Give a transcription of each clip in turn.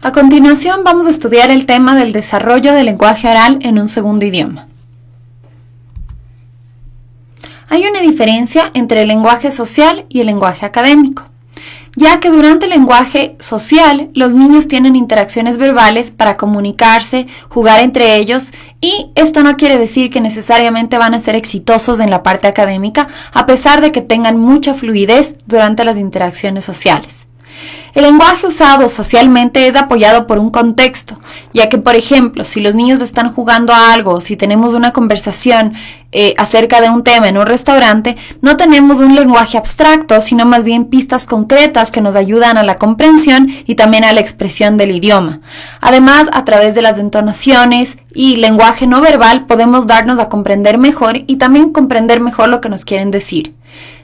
A continuación vamos a estudiar el tema del desarrollo del lenguaje oral en un segundo idioma. Hay una diferencia entre el lenguaje social y el lenguaje académico, ya que durante el lenguaje social los niños tienen interacciones verbales para comunicarse, jugar entre ellos, y esto no quiere decir que necesariamente van a ser exitosos en la parte académica, a pesar de que tengan mucha fluidez durante las interacciones sociales. El lenguaje usado socialmente es apoyado por un contexto, ya que, por ejemplo, si los niños están jugando a algo, o si tenemos una conversación acerca de un tema en un restaurante, no tenemos un lenguaje abstracto, sino más bien pistas concretas que nos ayudan a la comprensión y también a la expresión del idioma. Además, a través de las entonaciones y lenguaje no verbal podemos darnos a comprender mejor y también comprender mejor lo que nos quieren decir.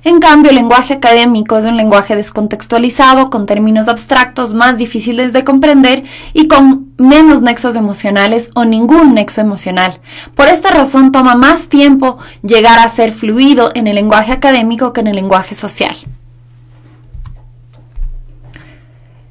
En cambio, el lenguaje académico es un lenguaje descontextualizado, con términos abstractos más difíciles de comprender y con menos nexos emocionales o ningún nexo emocional. Por esta razón toma más tiempo llegar a ser fluido en el lenguaje académico que en el lenguaje social.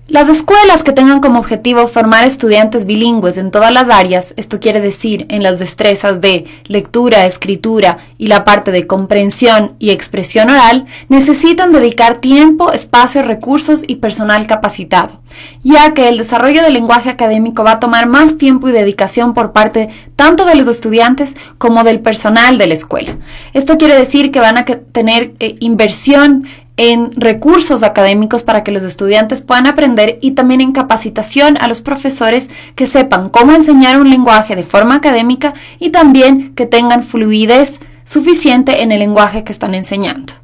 Las escuelas que tengan como objetivo formar estudiantes bilingües en todas las áreas, esto quiere decir en las destrezas de lectura, escritura y la parte de comprensión y expresión oral, necesitan dedicar tiempo, espacio, recursos y personal capacitado, ya que el desarrollo del lenguaje académico va a tomar más tiempo y dedicación por parte tanto de los estudiantes como del personal de la escuela. Esto quiere decir que van a tener inversión en recursos académicos para que los estudiantes puedan aprender y también en capacitación a los profesores que sepan cómo enseñar un lenguaje de forma académica y también que tengan fluidez suficiente en el lenguaje que están enseñando.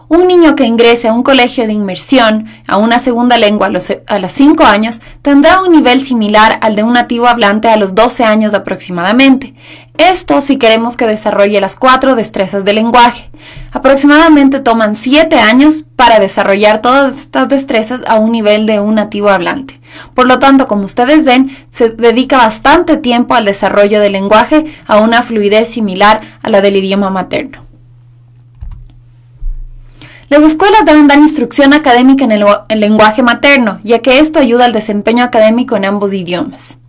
Un niño que ingrese a un colegio de inmersión a una segunda lengua a los 5 años tendrá un nivel similar al de un nativo hablante a los 12 años aproximadamente. Esto si queremos que desarrolle las 4 destrezas del lenguaje. Aproximadamente toman 7 años para desarrollar todas estas destrezas a un nivel de un nativo hablante. Por lo tanto, como ustedes ven, se dedica bastante tiempo al desarrollo del lenguaje a una fluidez similar a la del idioma materno. Las escuelas deben dar instrucción académica en el lenguaje materno, ya que esto ayuda al desempeño académico en ambos idiomas.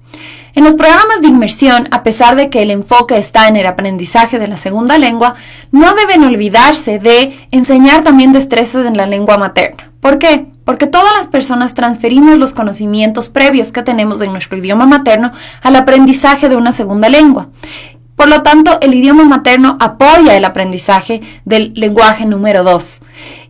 En los programas de inmersión, a pesar de que el enfoque está en el aprendizaje de la segunda lengua, no deben olvidarse de enseñar también destrezas en la lengua materna. ¿Por qué? Porque todas las personas transferimos los conocimientos previos que tenemos en nuestro idioma materno al aprendizaje de una segunda lengua. Por lo tanto, el idioma materno apoya el aprendizaje del lenguaje número 2.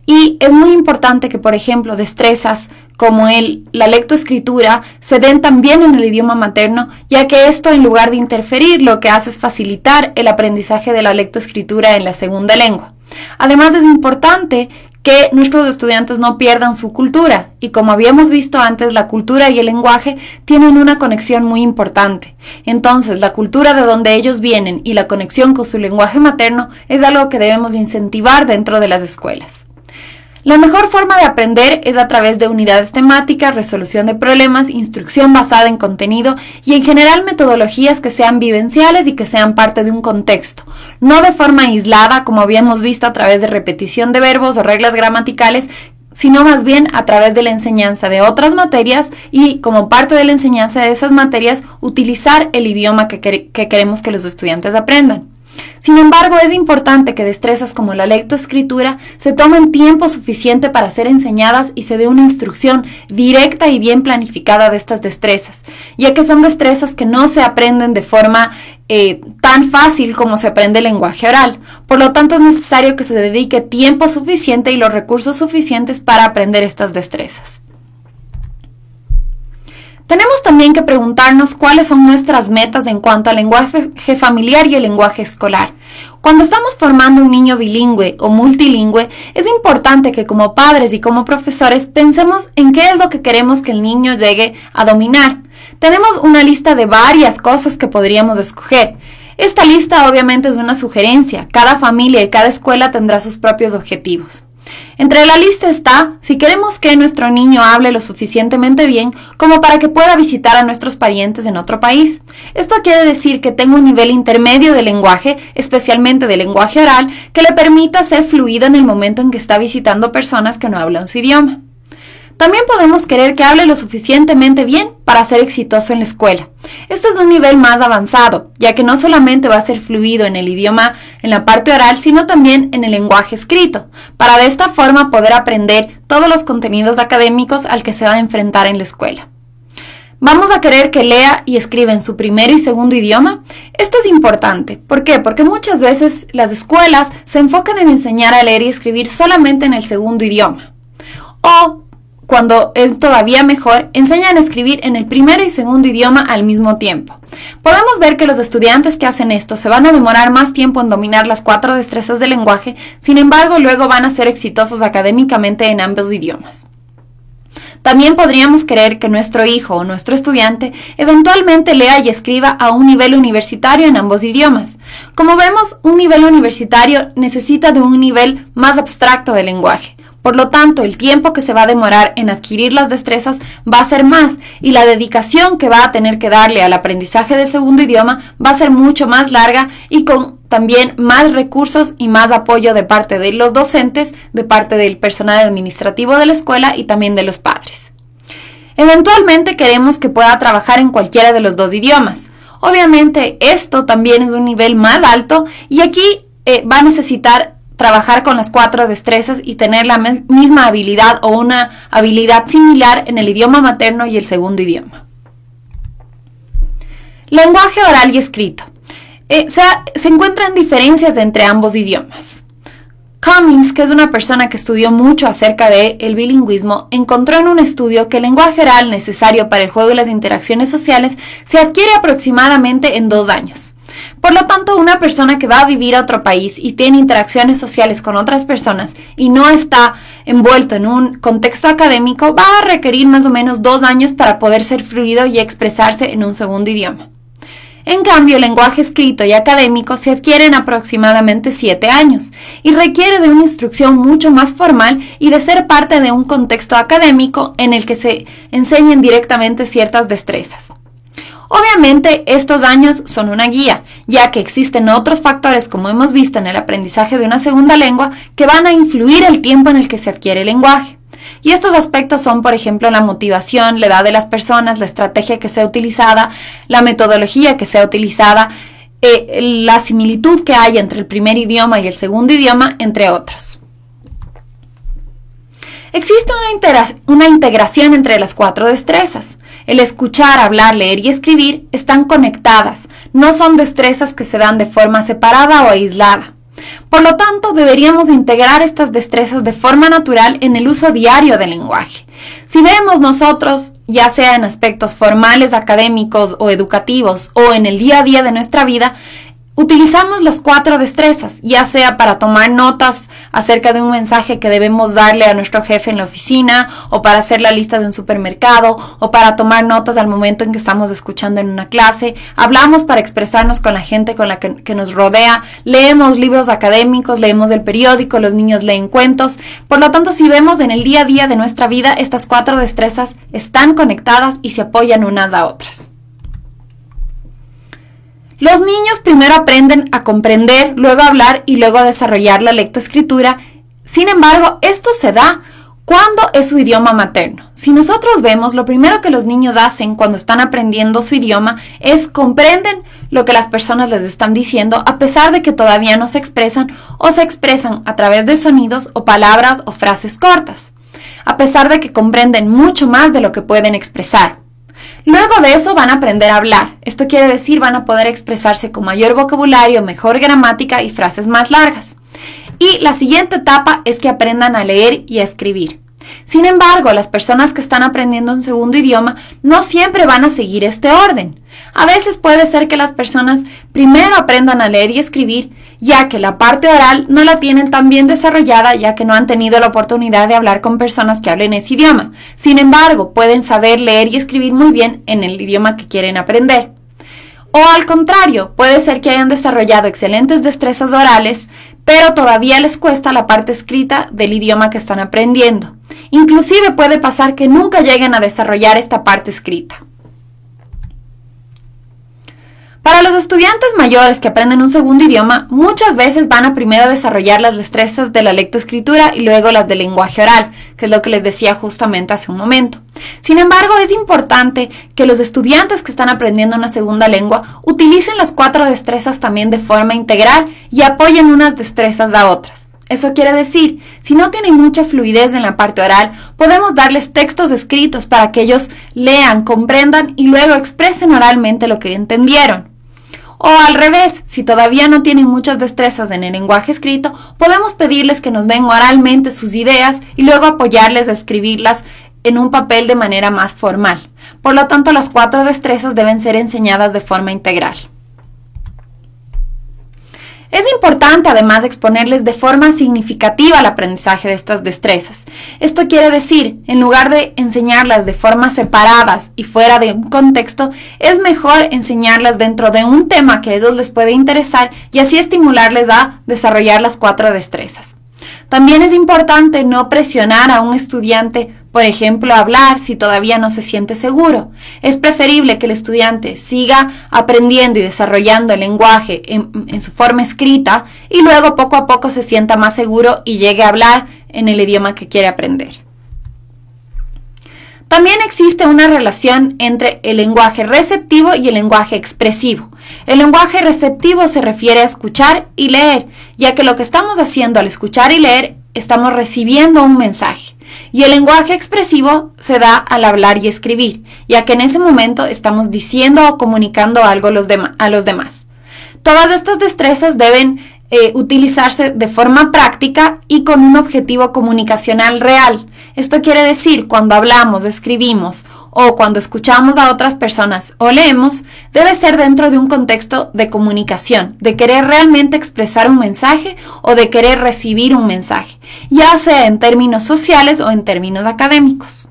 Y es muy importante que, por ejemplo, destrezas como la lectoescritura se den también en el idioma materno, ya que esto, en lugar de interferir, lo que hace es facilitar el aprendizaje de la lectoescritura en la segunda lengua. Además, es importante que nuestros estudiantes no pierdan su cultura, y como habíamos visto antes, la cultura y el lenguaje tienen una conexión muy importante. Entonces, la cultura de donde ellos vienen y la conexión con su lenguaje materno es algo que debemos incentivar dentro de las escuelas. La mejor forma de aprender es a través de unidades temáticas, resolución de problemas, instrucción basada en contenido y en general metodologías que sean vivenciales y que sean parte de un contexto, no de forma aislada como habíamos visto a través de repetición de verbos o reglas gramaticales, sino más bien a través de la enseñanza de otras materias y como parte de la enseñanza de esas materias utilizar el idioma que queremos que los estudiantes aprendan. Sin embargo, es importante que destrezas como la lectoescritura se tomen tiempo suficiente para ser enseñadas y se dé una instrucción directa y bien planificada de estas destrezas, ya que son destrezas que no se aprenden de forma tan fácil como se aprende el lenguaje oral. Por lo tanto, es necesario que se dedique tiempo suficiente y los recursos suficientes para aprender estas destrezas. Tenemos también que preguntarnos cuáles son nuestras metas en cuanto al lenguaje familiar y el lenguaje escolar. Cuando estamos formando un niño bilingüe o multilingüe, es importante que como padres y como profesores pensemos en qué es lo que queremos que el niño llegue a dominar. Tenemos una lista de varias cosas que podríamos escoger. Esta lista obviamente es una sugerencia. Cada familia y cada escuela tendrá sus propios objetivos. Entre la lista está si queremos que nuestro niño hable lo suficientemente bien como para que pueda visitar a nuestros parientes en otro país. Esto quiere decir que tenga un nivel intermedio de lenguaje, especialmente de lenguaje oral, que le permita ser fluido en el momento en que está visitando personas que no hablan su idioma. También podemos querer que hable lo suficientemente bien para ser exitoso en la escuela. Esto es un nivel más avanzado, ya que no solamente va a ser fluido en el idioma en la parte oral, sino también en el lenguaje escrito, para de esta forma poder aprender todos los contenidos académicos al que se va a enfrentar en la escuela. ¿Vamos a querer que lea y escriba en su primero y segundo idioma? Esto es importante. ¿Por qué? Porque muchas veces las escuelas se enfocan en enseñar a leer y escribir solamente en el segundo idioma. O, cuando es todavía mejor, enseñan a escribir en el primero y segundo idioma al mismo tiempo. Podemos ver que los estudiantes que hacen esto se van a demorar más tiempo en dominar las 4 destrezas del lenguaje, sin embargo, luego van a ser exitosos académicamente en ambos idiomas. También podríamos querer que nuestro hijo o nuestro estudiante eventualmente lea y escriba a un nivel universitario en ambos idiomas. Como vemos, un nivel universitario necesita de un nivel más abstracto de lenguaje. Por lo tanto, el tiempo que se va a demorar en adquirir las destrezas va a ser más y la dedicación que va a tener que darle al aprendizaje del segundo idioma va a ser mucho más larga y con también más recursos y más apoyo de parte de los docentes, de parte del personal administrativo de la escuela y también de los padres. Eventualmente queremos que pueda trabajar en cualquiera de los 2 idiomas. Obviamente esto también es un nivel más alto y aquí va a necesitar trabajar con las 4 destrezas y tener la misma habilidad o una habilidad similar en el idioma materno y el segundo idioma. Lenguaje oral y escrito. Se encuentran diferencias entre ambos idiomas. Cummings, que es una persona que estudió mucho acerca del bilingüismo, encontró en un estudio que el lenguaje oral necesario para el juego y las interacciones sociales se adquiere aproximadamente en 2 años. Por lo tanto, una persona que va a vivir a otro país y tiene interacciones sociales con otras personas y no está envuelto en un contexto académico, va a requerir más o menos 2 años para poder ser fluido y expresarse en un segundo idioma. En cambio, el lenguaje escrito y académico se adquiere en aproximadamente 7 años y requiere de una instrucción mucho más formal y de ser parte de un contexto académico en el que se enseñen directamente ciertas destrezas. Obviamente, estos años son una guía, ya que existen otros factores, como hemos visto en el aprendizaje de una segunda lengua, que van a influir el tiempo en el que se adquiere el lenguaje. Y estos aspectos son, por ejemplo, la motivación, la edad de las personas, la estrategia que sea utilizada, la metodología que sea utilizada, la similitud que hay entre el primer idioma y el segundo idioma, entre otros. Existe una integración entre las 4 destrezas. El escuchar, hablar, leer y escribir están conectadas, no son destrezas que se dan de forma separada o aislada. Por lo tanto, deberíamos integrar estas destrezas de forma natural en el uso diario del lenguaje. Si vemos nosotros, ya sea en aspectos formales, académicos o educativos, o en el día a día de nuestra vida, utilizamos las 4 destrezas, ya sea para tomar notas acerca de un mensaje que debemos darle a nuestro jefe en la oficina, o para hacer la lista de un supermercado, o para tomar notas al momento en que estamos escuchando en una clase. Hablamos para expresarnos con la gente con la que nos rodea, leemos libros académicos, leemos el periódico, los niños leen cuentos. Por lo tanto, si vemos en el día a día de nuestra vida, estas 4 destrezas están conectadas y se apoyan unas a otras. Los niños primero aprenden a comprender, luego a hablar y luego a desarrollar la lectoescritura. Sin embargo, esto se da cuando es su idioma materno. Si nosotros vemos, lo primero que los niños hacen cuando están aprendiendo su idioma es comprenden lo que las personas les están diciendo, a pesar de que todavía no se expresan o se expresan a través de sonidos o palabras o frases cortas, a pesar de que comprenden mucho más de lo que pueden expresar. Luego de eso van a aprender a hablar. Esto quiere decir van a poder expresarse con mayor vocabulario, mejor gramática y frases más largas. Y la siguiente etapa es que aprendan a leer y a escribir. Sin embargo, las personas que están aprendiendo un segundo idioma no siempre van a seguir este orden. A veces puede ser que las personas primero aprendan a leer y escribir, ya que la parte oral no la tienen tan bien desarrollada, ya que no han tenido la oportunidad de hablar con personas que hablen ese idioma. Sin embargo, pueden saber leer y escribir muy bien en el idioma que quieren aprender. O al contrario, puede ser que hayan desarrollado excelentes destrezas orales, pero todavía les cuesta la parte escrita del idioma que están aprendiendo. Inclusive puede pasar que nunca lleguen a desarrollar esta parte escrita. Para los estudiantes mayores que aprenden un segundo idioma, muchas veces van a primero desarrollar las destrezas de la lectoescritura y luego las del lenguaje oral, que es lo que les decía justamente hace un momento. Sin embargo, es importante que los estudiantes que están aprendiendo una segunda lengua utilicen las 4 destrezas también de forma integral y apoyen unas destrezas a otras. Eso quiere decir, si no tienen mucha fluidez en la parte oral, podemos darles textos escritos para que ellos lean, comprendan y luego expresen oralmente lo que entendieron. O al revés, si todavía no tienen muchas destrezas en el lenguaje escrito, podemos pedirles que nos den oralmente sus ideas y luego apoyarles a escribirlas en un papel de manera más formal. Por lo tanto, las 4 destrezas deben ser enseñadas de forma integral. Es importante además exponerles de forma significativa el aprendizaje de estas destrezas. Esto quiere decir, en lugar de enseñarlas de formas separadas y fuera de un contexto, es mejor enseñarlas dentro de un tema que a ellos les puede interesar y así estimularles a desarrollar las 4 destrezas. También es importante no presionar a un estudiante, por ejemplo, a hablar si todavía no se siente seguro. Es preferible que el estudiante siga aprendiendo y desarrollando el lenguaje en su forma escrita y luego poco a poco se sienta más seguro y llegue a hablar en el idioma que quiere aprender. También existe una relación entre el lenguaje receptivo y el lenguaje expresivo. El lenguaje receptivo se refiere a escuchar y leer, ya que lo que estamos haciendo al escuchar y leer estamos recibiendo un mensaje. Y el lenguaje expresivo se da al hablar y escribir, ya que en ese momento estamos diciendo o comunicando algo a los demás. Todas estas destrezas deben utilizarse de forma práctica y con un objetivo comunicacional real. Esto quiere decir, cuando hablamos, escribimos o cuando escuchamos a otras personas o leemos, debe ser dentro de un contexto de comunicación, de querer realmente expresar un mensaje o de querer recibir un mensaje, ya sea en términos sociales o en términos académicos.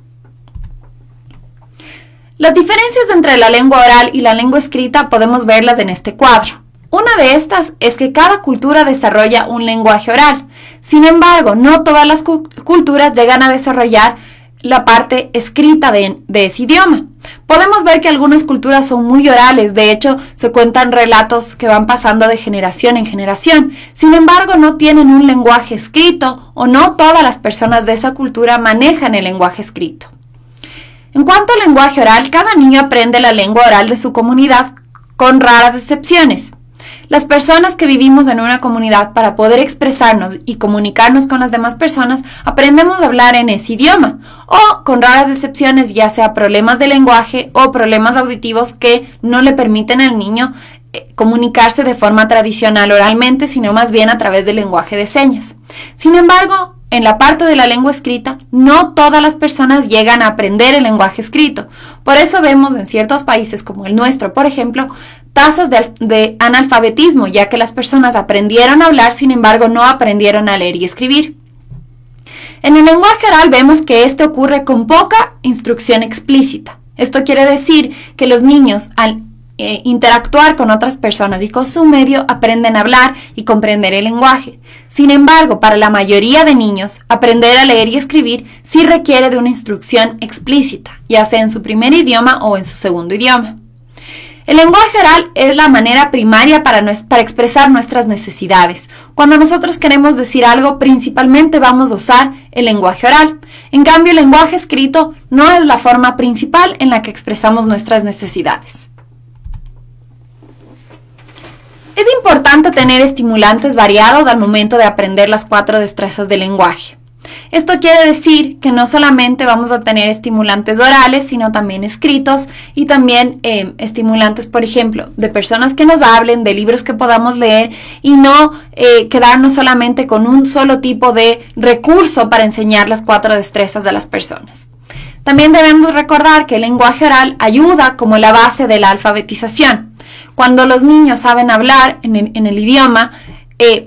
Las diferencias entre la lengua oral y la lengua escrita podemos verlas en este cuadro. Una de estas es que cada cultura desarrolla un lenguaje oral. Sin embargo, no todas las culturas llegan a desarrollar la parte escrita de ese idioma. Podemos ver que algunas culturas son muy orales, de hecho se cuentan relatos que van pasando de generación en generación. Sin embargo, no tienen un lenguaje escrito o no todas las personas de esa cultura manejan el lenguaje escrito. En cuanto al lenguaje oral, cada niño aprende la lengua oral de su comunidad, con raras excepciones. Las personas que vivimos en una comunidad para poder expresarnos y comunicarnos con las demás personas, aprendemos a hablar en ese idioma, o con raras excepciones, ya sea problemas de lenguaje o problemas auditivos que no le permiten al niño comunicarse de forma tradicional oralmente, sino más bien a través del lenguaje de señas. Sin embargo, en la parte de la lengua escrita, no todas las personas llegan a aprender el lenguaje escrito. Por eso vemos en ciertos países como el nuestro, por ejemplo, tasas de analfabetismo, ya que las personas aprendieron a hablar, sin embargo, no aprendieron a leer y escribir. En el lenguaje oral vemos que esto ocurre con poca instrucción explícita. Esto quiere decir que los niños, al interactuar con otras personas y con su medio, aprenden a hablar y comprender el lenguaje. Sin embargo, para la mayoría de niños, aprender a leer y escribir sí requiere de una instrucción explícita, ya sea en su primer idioma o en su segundo idioma. El lenguaje oral es la manera primaria para expresar nuestras necesidades. Cuando nosotros queremos decir algo, principalmente vamos a usar el lenguaje oral. En cambio, el lenguaje escrito no es la forma principal en la que expresamos nuestras necesidades. Es importante tener estimulantes variados al momento de aprender las 4 destrezas del lenguaje. Esto quiere decir que no solamente vamos a tener estimulantes orales, sino también escritos y también estimulantes, por ejemplo, de personas que nos hablen, de libros que podamos leer y no quedarnos solamente con un solo tipo de recurso para enseñar las 4 destrezas a las personas. También debemos recordar que el lenguaje oral ayuda como la base de la alfabetización. Cuando los niños saben hablar en el idioma,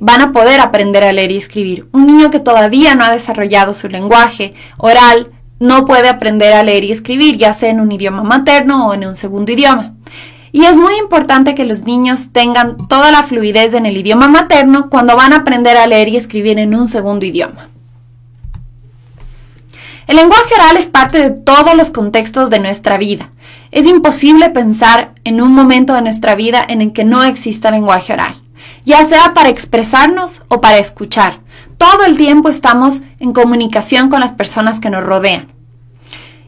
van a poder aprender a leer y escribir. Un niño que todavía no ha desarrollado su lenguaje oral no puede aprender a leer y escribir, ya sea en un idioma materno o en un segundo idioma. Y es muy importante que los niños tengan toda la fluidez en el idioma materno cuando van a aprender a leer y escribir en un segundo idioma. El lenguaje oral es parte de todos los contextos de nuestra vida. Es imposible pensar en un momento de nuestra vida en el que no exista lenguaje oral, ya sea para expresarnos o para escuchar. Todo el tiempo estamos en comunicación con las personas que nos rodean.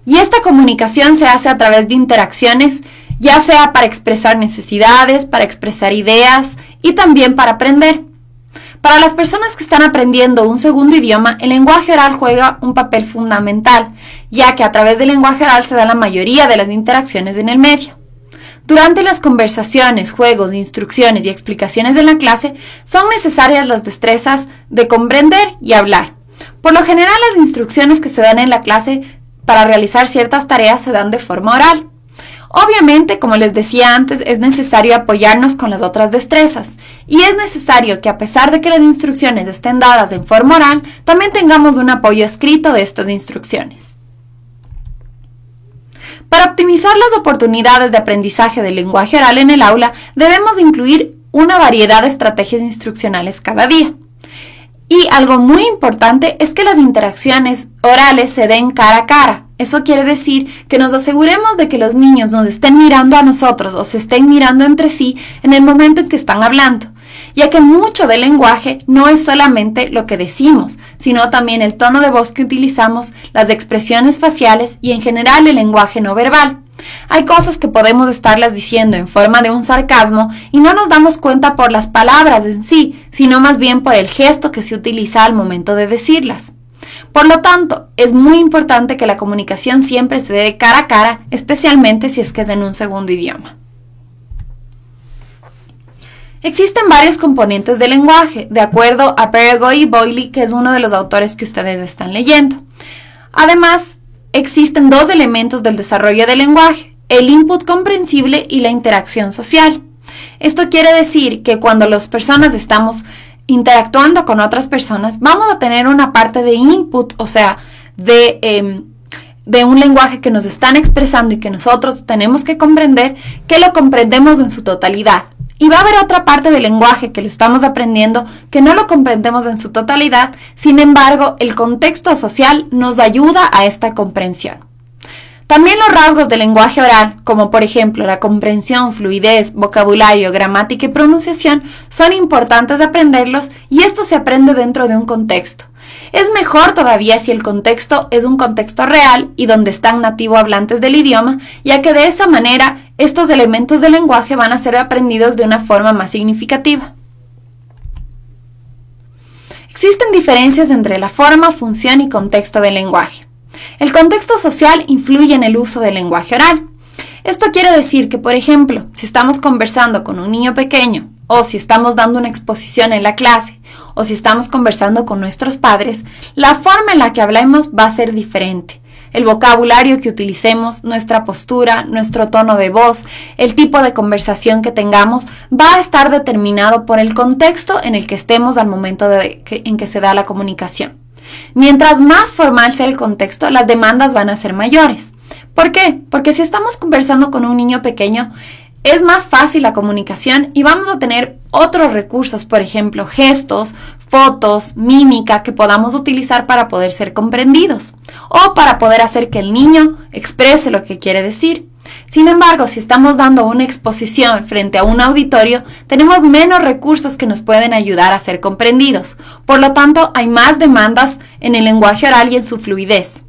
Y esta comunicación se hace a través de interacciones, ya sea para expresar necesidades, para expresar ideas y también para aprender. Para las personas que están aprendiendo un segundo idioma, el lenguaje oral juega un papel fundamental, ya que a través del lenguaje oral se da la mayoría de las interacciones en el medio. Durante las conversaciones, juegos, instrucciones y explicaciones de la clase, son necesarias las destrezas de comprender y hablar. Por lo general, las instrucciones que se dan en la clase para realizar ciertas tareas se dan de forma oral. Obviamente, como les decía antes, es necesario apoyarnos con las otras destrezas y es necesario que a pesar de que las instrucciones estén dadas en forma oral, también tengamos un apoyo escrito de estas instrucciones. Para optimizar las oportunidades de aprendizaje del lenguaje oral en el aula, debemos incluir una variedad de estrategias instruccionales cada día. Y algo muy importante es que las interacciones orales se den cara a cara. Eso quiere decir que nos aseguremos de que los niños nos estén mirando a nosotros o se estén mirando entre sí en el momento en que están hablando, ya que mucho del lenguaje no es solamente lo que decimos, sino también el tono de voz que utilizamos, las expresiones faciales y en general el lenguaje no verbal. Hay cosas que podemos estarlas diciendo en forma de un sarcasmo y no nos damos cuenta por las palabras en sí, sino más bien por el gesto que se utiliza al momento de decirlas. Por lo tanto, es muy importante que la comunicación siempre se dé cara a cara, especialmente si es que es en un segundo idioma. Existen varios componentes del lenguaje, de acuerdo a Perego y Boyle, que es uno de los autores que ustedes están leyendo. Además, existen dos elementos del desarrollo del lenguaje, el input comprensible y la interacción social. Esto quiere decir que cuando las personas estamos interactuando con otras personas, vamos a tener una parte de input, o sea, de un lenguaje que nos están expresando y que nosotros tenemos que comprender, que lo comprendemos en su totalidad. Y va a haber otra parte del lenguaje que lo estamos aprendiendo que no lo comprendemos en su totalidad, sin embargo, el contexto social nos ayuda a esta comprensión. También los rasgos del lenguaje oral, como por ejemplo la comprensión, fluidez, vocabulario, gramática y pronunciación, son importantes aprenderlos y esto se aprende dentro de un contexto. Es mejor todavía si el contexto es un contexto real y donde están nativo hablantes del idioma, ya que de esa manera estos elementos del lenguaje van a ser aprendidos de una forma más significativa. Existen diferencias entre la forma, función y contexto del lenguaje. El contexto social influye en el uso del lenguaje oral. Esto quiere decir que, por ejemplo, si estamos conversando con un niño pequeño, o si estamos dando una exposición en la clase, o si estamos conversando con nuestros padres, la forma en la que hablamos va a ser diferente. El vocabulario que utilicemos, nuestra postura, nuestro tono de voz, el tipo de conversación que tengamos, va a estar determinado por el contexto en el que estemos al momento en que se da la comunicación. Mientras más formal sea el contexto, las demandas van a ser mayores. ¿Por qué? Porque si estamos conversando con un niño pequeño, es más fácil la comunicación y vamos a tener otros recursos, por ejemplo, gestos, fotos, mímica que podamos utilizar para poder ser comprendidos o para poder hacer que el niño exprese lo que quiere decir. Sin embargo, si estamos dando una exposición frente a un auditorio, tenemos menos recursos que nos pueden ayudar a ser comprendidos. Por lo tanto, hay más demandas en el lenguaje oral y en su fluidez.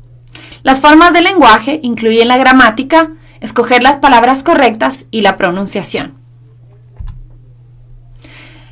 Las formas del lenguaje incluyen la gramática, escoger las palabras correctas y la pronunciación.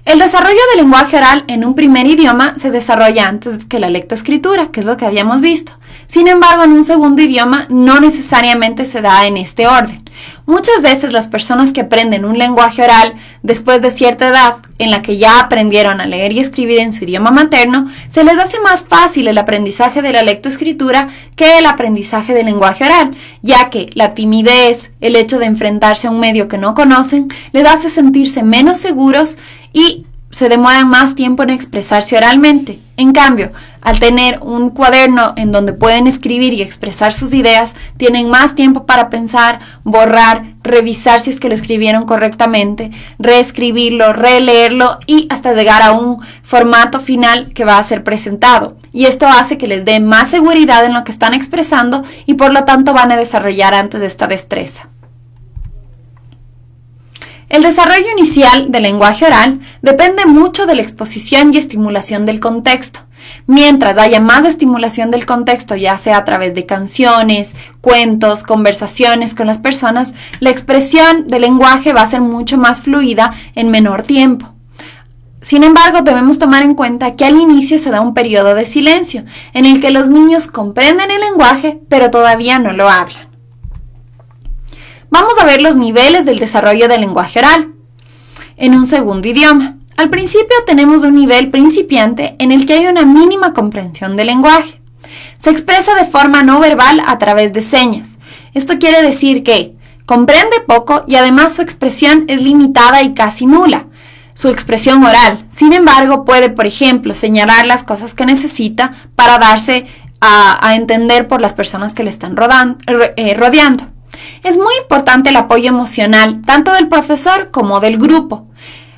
El desarrollo del lenguaje oral en un primer idioma se desarrolla antes que la lectoescritura, que es lo que habíamos visto. Sin embargo, en un segundo idioma no necesariamente se da en este orden. Muchas veces las personas que aprenden un lenguaje oral después de cierta edad, en la que ya aprendieron a leer y escribir en su idioma materno, se les hace más fácil el aprendizaje de la lectoescritura que el aprendizaje del lenguaje oral, ya que la timidez, el hecho de enfrentarse a un medio que no conocen, les hace sentirse menos seguros y se demoran más tiempo en expresarse oralmente. En cambio, al tener un cuaderno en donde pueden escribir y expresar sus ideas, tienen más tiempo para pensar, borrar, revisar si es que lo escribieron correctamente, reescribirlo, releerlo y hasta llegar a un formato final que va a ser presentado. Y esto hace que les dé más seguridad en lo que están expresando y por lo tanto van a desarrollar antes esta destreza. El desarrollo inicial del lenguaje oral depende mucho de la exposición y estimulación del contexto. Mientras haya más estimulación del contexto, ya sea a través de canciones, cuentos, conversaciones con las personas, la expresión del lenguaje va a ser mucho más fluida en menor tiempo. Sin embargo, debemos tomar en cuenta que al inicio se da un periodo de silencio, en el que los niños comprenden el lenguaje, pero todavía no lo hablan. Vamos a ver los niveles del desarrollo del lenguaje oral en un segundo idioma. Al principio tenemos un nivel principiante en el que hay una mínima comprensión del lenguaje. Se expresa de forma no verbal a través de señas. Esto quiere decir que comprende poco y además su expresión es limitada y casi nula. Su expresión oral, sin embargo, puede, por ejemplo, señalar las cosas que necesita para darse a entender por las personas que le están rodeando. Es muy importante el apoyo emocional, tanto del profesor como del grupo.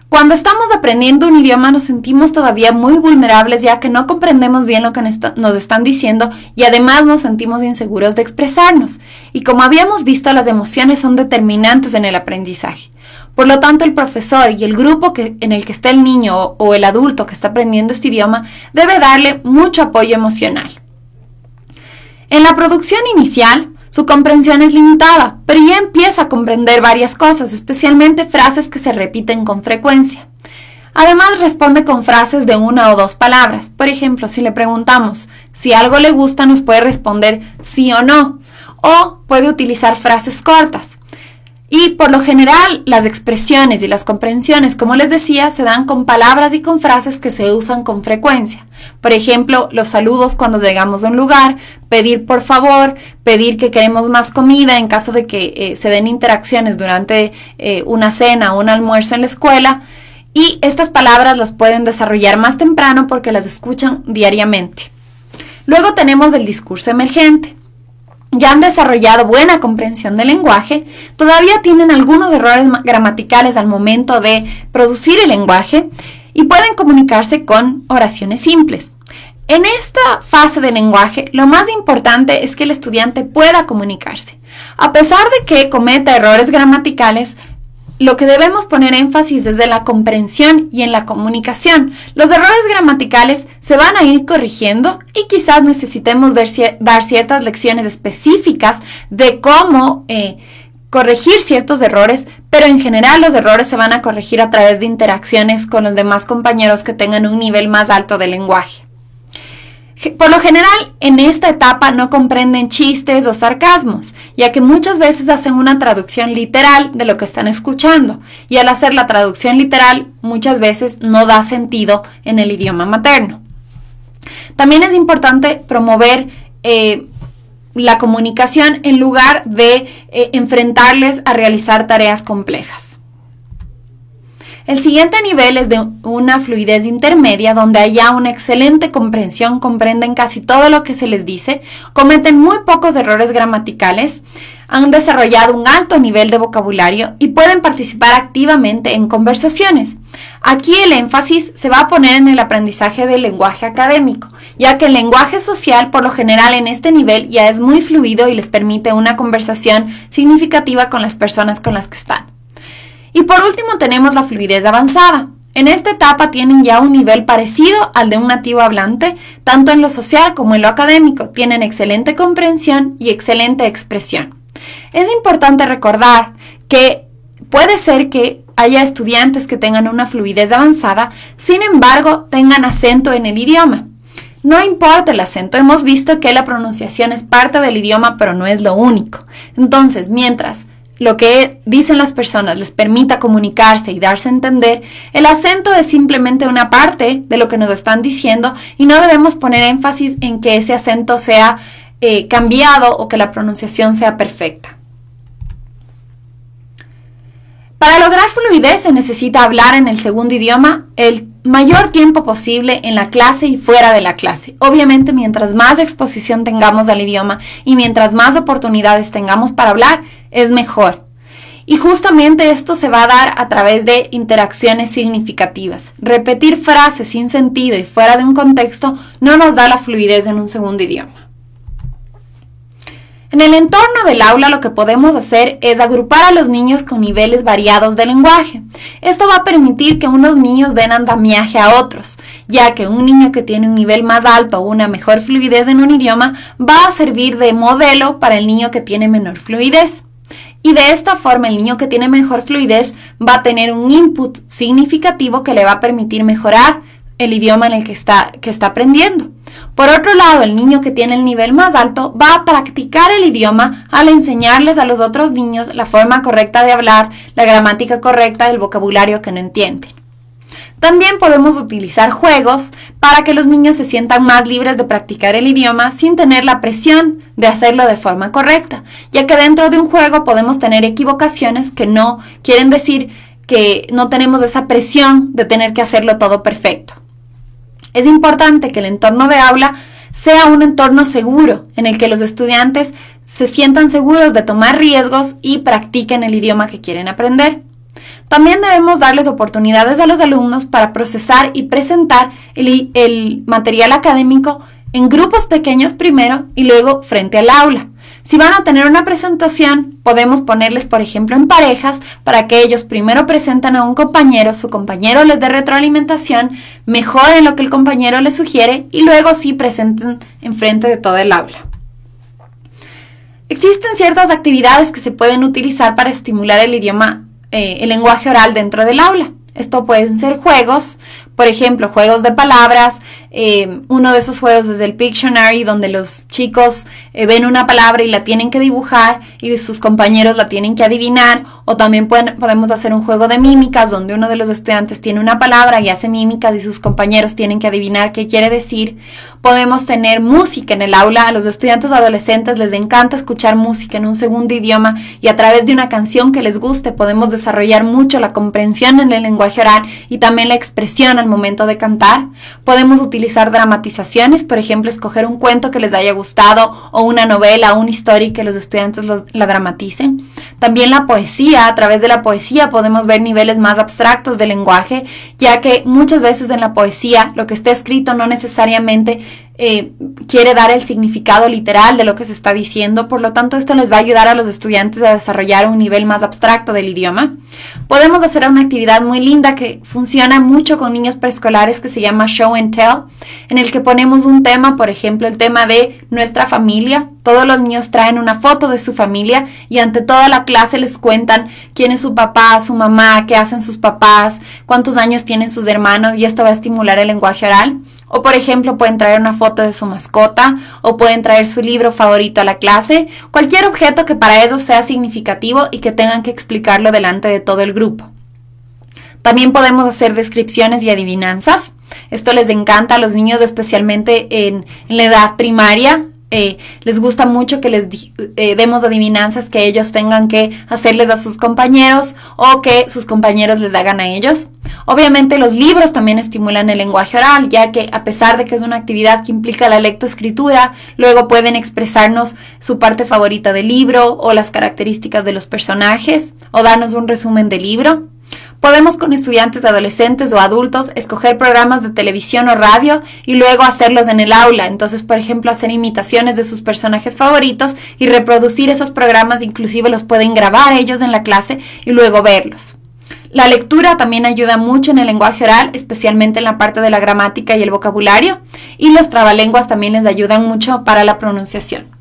Cuando estamos aprendiendo un idioma nos sentimos todavía muy vulnerables ya que no comprendemos bien lo que nos están diciendo y además nos sentimos inseguros de expresarnos. Y como habíamos visto, las emociones son determinantes en el aprendizaje. Por lo tanto, el profesor y el grupo en el que está el niño o el adulto que está aprendiendo este idioma debe darle mucho apoyo emocional. En la producción inicial, su comprensión es limitada, pero ya empieza a comprender varias cosas, especialmente frases que se repiten con frecuencia. Además, responde con frases de una o dos palabras. Por ejemplo, si le preguntamos si algo le gusta, nos puede responder sí o no, o puede utilizar frases cortas. Y por lo general, las expresiones y las comprensiones, como les decía, se dan con palabras y con frases que se usan con frecuencia. Por ejemplo, los saludos cuando llegamos a un lugar, pedir por favor, pedir que queremos más comida en caso de que se den interacciones durante una cena o un almuerzo en la escuela. Y estas palabras las pueden desarrollar más temprano porque las escuchan diariamente. Luego tenemos el discurso emergente. Ya han desarrollado buena comprensión del lenguaje, todavía tienen algunos errores gramaticales al momento de producir el lenguaje y pueden comunicarse con oraciones simples. En esta fase del lenguaje, lo más importante es que el estudiante pueda comunicarse. A pesar de que cometa errores gramaticales, lo que debemos poner énfasis es en la comprensión y en la comunicación. Los errores gramaticales se van a ir corrigiendo y quizás necesitemos dar ciertas lecciones específicas de cómo corregir ciertos errores, pero en general los errores se van a corregir a través de interacciones con los demás compañeros que tengan un nivel más alto de lenguaje. Por lo general, en esta etapa no comprenden chistes o sarcasmos, ya que muchas veces hacen una traducción literal de lo que están escuchando, y al hacer la traducción literal muchas veces no da sentido en el idioma materno. También es importante promover la comunicación en lugar de enfrentarles a realizar tareas complejas. El siguiente nivel es de una fluidez intermedia, donde haya una excelente comprensión, comprenden casi todo lo que se les dice, cometen muy pocos errores gramaticales, han desarrollado un alto nivel de vocabulario y pueden participar activamente en conversaciones. Aquí el énfasis se va a poner en el aprendizaje del lenguaje académico, ya que el lenguaje social por lo general en este nivel ya es muy fluido y les permite una conversación significativa con las personas con las que están. Y por último tenemos la fluidez avanzada. En esta etapa tienen ya un nivel parecido al de un nativo hablante, tanto en lo social como en lo académico. Tienen excelente comprensión y excelente expresión. Es importante recordar que puede ser que haya estudiantes que tengan una fluidez avanzada, sin embargo tengan acento en el idioma. No importa el acento, hemos visto que la pronunciación es parte del idioma, pero no es lo único. Entonces, mientras lo que dicen las personas les permita comunicarse y darse a entender, el acento es simplemente una parte de lo que nos están diciendo y no debemos poner énfasis en que ese acento sea cambiado o que la pronunciación sea perfecta. Para lograr fluidez se necesita hablar en el segundo idioma el mayor tiempo posible en la clase y fuera de la clase. Obviamente, mientras más exposición tengamos al idioma y mientras más oportunidades tengamos para hablar, es mejor. Y justamente esto se va a dar a través de interacciones significativas. Repetir frases sin sentido y fuera de un contexto no nos da la fluidez en un segundo idioma. En el entorno del aula lo que podemos hacer es agrupar a los niños con niveles variados de lenguaje. Esto va a permitir que unos niños den andamiaje a otros, ya que un niño que tiene un nivel más alto o una mejor fluidez en un idioma va a servir de modelo para el niño que tiene menor fluidez. Y de esta forma el niño que tiene mejor fluidez va a tener un input significativo que le va a permitir mejorar el idioma en el que está aprendiendo. Por otro lado, el niño que tiene el nivel más alto va a practicar el idioma al enseñarles a los otros niños la forma correcta de hablar, la gramática correcta del vocabulario que no entienden. También podemos utilizar juegos para que los niños se sientan más libres de practicar el idioma sin tener la presión de hacerlo de forma correcta, ya que dentro de un juego podemos tener equivocaciones que no quieren decir que no tenemos esa presión de tener que hacerlo todo perfecto. Es importante que el entorno de aula sea un entorno seguro, en el que los estudiantes se sientan seguros de tomar riesgos y practiquen el idioma que quieren aprender. También debemos darles oportunidades a los alumnos para procesar y presentar el material académico en grupos pequeños primero y luego frente al aula. Si van a tener una presentación, podemos ponerles, por ejemplo, en parejas para que ellos primero presenten a un compañero, su compañero les dé retroalimentación, mejoren lo que el compañero les sugiere y luego sí presenten enfrente de todo el aula. Existen ciertas actividades que se pueden utilizar para estimular el idioma, el lenguaje oral dentro del aula. Esto pueden ser juegos, por ejemplo, juegos de palabras. Uno de esos juegos es el Pictionary, donde los chicos ven una palabra y la tienen que dibujar y sus compañeros la tienen que adivinar. O también podemos hacer un juego de mímicas, donde uno de los estudiantes tiene una palabra y hace mímicas y sus compañeros tienen que adivinar qué quiere decir. Podemos tener música en el aula. A los estudiantes adolescentes les encanta escuchar música en un segundo idioma y a través de una canción que les guste podemos desarrollar mucho la comprensión en el lenguaje oral y también la expresión al momento de cantar. Podemos utilizar dramatizaciones, por ejemplo, escoger un cuento que les haya gustado o una novela o una historia y que los estudiantes la dramaticen. También la poesía. A través de la poesía podemos ver niveles más abstractos del lenguaje, ya que muchas veces en la poesía lo que está escrito no necesariamente quiere dar el significado literal de lo que se está diciendo. Por lo tanto, esto les va a ayudar a los estudiantes a desarrollar un nivel más abstracto del idioma. Podemos hacer una actividad muy linda que funciona mucho con niños preescolares que se llama Show and Tell, en el que ponemos un tema, por ejemplo, el tema de nuestra familia. Todos los niños traen una foto de su familia y ante toda la clase les cuentan quién es su papá, su mamá, qué hacen sus papás, cuántos años tienen sus hermanos, y esto va a estimular el lenguaje oral. O por ejemplo pueden traer una foto de su mascota o pueden traer su libro favorito a la clase, cualquier objeto que para ellos sea significativo y que tengan que explicarlo delante de todo el grupo. También podemos hacer descripciones y adivinanzas. Esto les encanta a los niños, especialmente en la edad primaria. Les gusta mucho que les demos adivinanzas que ellos tengan que hacerles a sus compañeros o que sus compañeros les hagan a ellos. Obviamente los libros también estimulan el lenguaje oral, ya que a pesar de que es una actividad que implica la lectoescritura, luego pueden expresarnos su parte favorita del libro o las características de los personajes o darnos un resumen del libro. Podemos con estudiantes adolescentes o adultos escoger programas de televisión o radio y luego hacerlos en el aula. Entonces, por ejemplo, hacer imitaciones de sus personajes favoritos y reproducir esos programas, inclusive los pueden grabar ellos en la clase y luego verlos. La lectura también ayuda mucho en el lenguaje oral, especialmente en la parte de la gramática y el vocabulario, y los trabalenguas también les ayudan mucho para la pronunciación.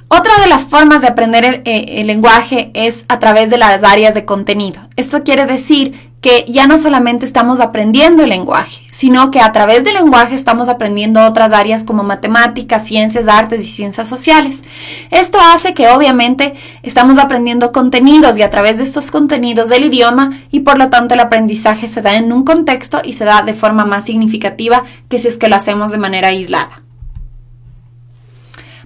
Otra de las formas de aprender el lenguaje es a través de las áreas de contenido. Esto quiere decir que ya no solamente estamos aprendiendo el lenguaje, sino que a través del lenguaje estamos aprendiendo otras áreas como matemáticas, ciencias, artes y ciencias sociales. Esto hace que obviamente estamos aprendiendo contenidos y a través de estos contenidos del idioma, y por lo tanto el aprendizaje se da en un contexto y se da de forma más significativa que si es que lo hacemos de manera aislada.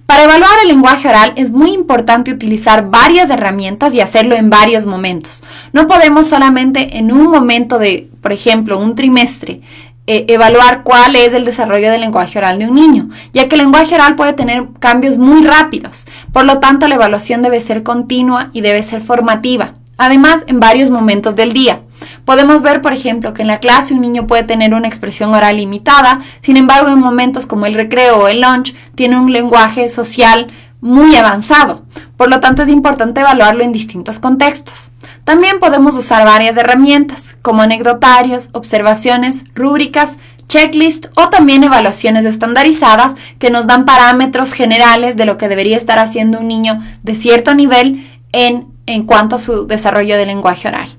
Para evaluar el lenguaje oral es muy importante utilizar varias herramientas y hacerlo en varios momentos. No podemos solamente en un momento de, por ejemplo, un trimestre, evaluar cuál es el desarrollo del lenguaje oral de un niño, ya que el lenguaje oral puede tener cambios muy rápidos. Por lo tanto, la evaluación debe ser continua y debe ser formativa. Además, en varios momentos del día. Podemos ver, por ejemplo, que en la clase un niño puede tener una expresión oral limitada, sin embargo, en momentos como el recreo o el lunch, tiene un lenguaje social muy avanzado. Por lo tanto, es importante evaluarlo en distintos contextos. También podemos usar varias herramientas, como anecdotarios, observaciones, rúbricas, checklist o también evaluaciones estandarizadas que nos dan parámetros generales de lo que debería estar haciendo un niño de cierto nivel en cuanto a su desarrollo del lenguaje oral.